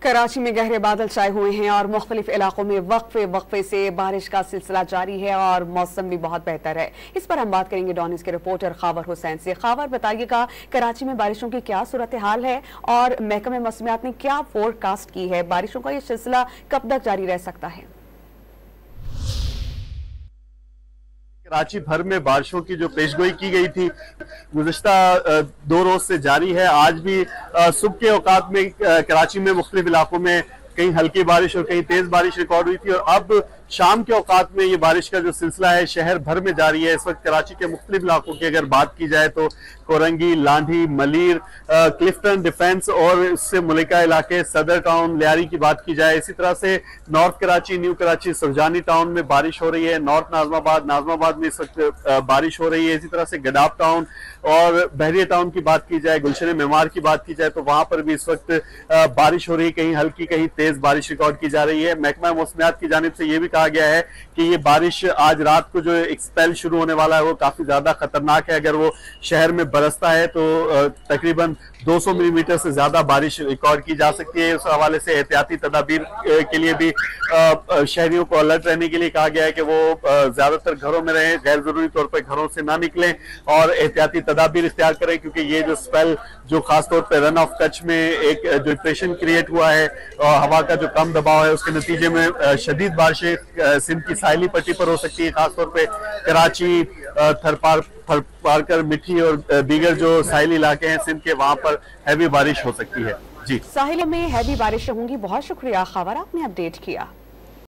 कराची में गहरे बादल छाए हुए हैं और मुख्तलिफ इलाकों में वक्फे से बारिश का सिलसिला जारी है और मौसम भी बहुत बेहतर है। इस पर हम बात करेंगे डॉनिस के रिपोर्टर खावर हुसैन से। खावर, बताइएगा कराची में बारिशों की क्या सूरत हाल है और महकमे मौसमियात ने क्या फोरकास्ट की है? बारिशों का ये सिलसिला कब तक जारी रह सकता है? कराची भर में बारिशों की जो पेशगोई की गई थी गुज़िश्ता 2 रोज से जारी है। आज भी सुबह के औकात में कराची में मुख्तलिफ इलाकों में कहीं हल्की बारिश और कहीं तेज बारिश रिकॉर्ड हुई थी और अब शाम के औकात में ये बारिश का जो सिलसिला है शहर भर में जारी है। इस वक्त कराची के मुख्तलिफ इलाकों की अगर बात की जाए तो कोरंगी, लांढी, मलीर, क्लिफ्टन, डिफेंस और इससे मुलिका इलाके, सदर टाउन, लियारी की बात की जाए। इसी तरह से north Karachi, new Karachi, Surjani town में बारिश हो रही है। नॉर्थ नाजमाबाद में इस वक्त बारिश हो रही है। इसी तरह से गडाफ टाउन और बहरिया टाउन की बात की जाए, गुलशन मेमार की बात की जाए तो वहां पर भी इस वक्त बारिश हो रही है। कहीं हल्की कहीं तेज बारिश रिकॉर्ड की जा रही है। महकमा मौसमियात की जानिब से यह भी कहा गया है कि ये बारिश आज रात को जो एक स्पेल शुरू होने वाला है वो काफी ज्यादा खतरनाक है। अगर वो शहर में बरसता है तो तकरीबन 200 मिलीमीटर से ज्यादा बारिश रिकॉर्ड की जा सकती है। उस हवाले से एहतियाती तदाबीर के लिए भी शहरियों को अलर्ट रहने के लिए कहा गया है कि वो ज्यादातर घरों में रहें, गैर जरूरी तौर पर घरों से ना निकलें और एहतियाती तदाबीर इख्तियार करें, क्योंकि ये जो स्पेल जो खासतौर पर रन ऑफ कच्छ में एक जो डिप्रेशन क्रिएट हुआ है और हवा का जो कम दबाव है उसके नतीजे में शदीद बारिशें सिंध की साहिली पट्टी पर हो सकती है। खासतौर पर कराची, थरपारकर, मिठी और दीगर जो साहिली इलाके हैं सिंध के, वहां पर हैवी बारिश हो सकती है। जी, साहिलों में हैवी बारिशें होंगी। बहुत शुक्रिया खावर, आपने अपडेट किया।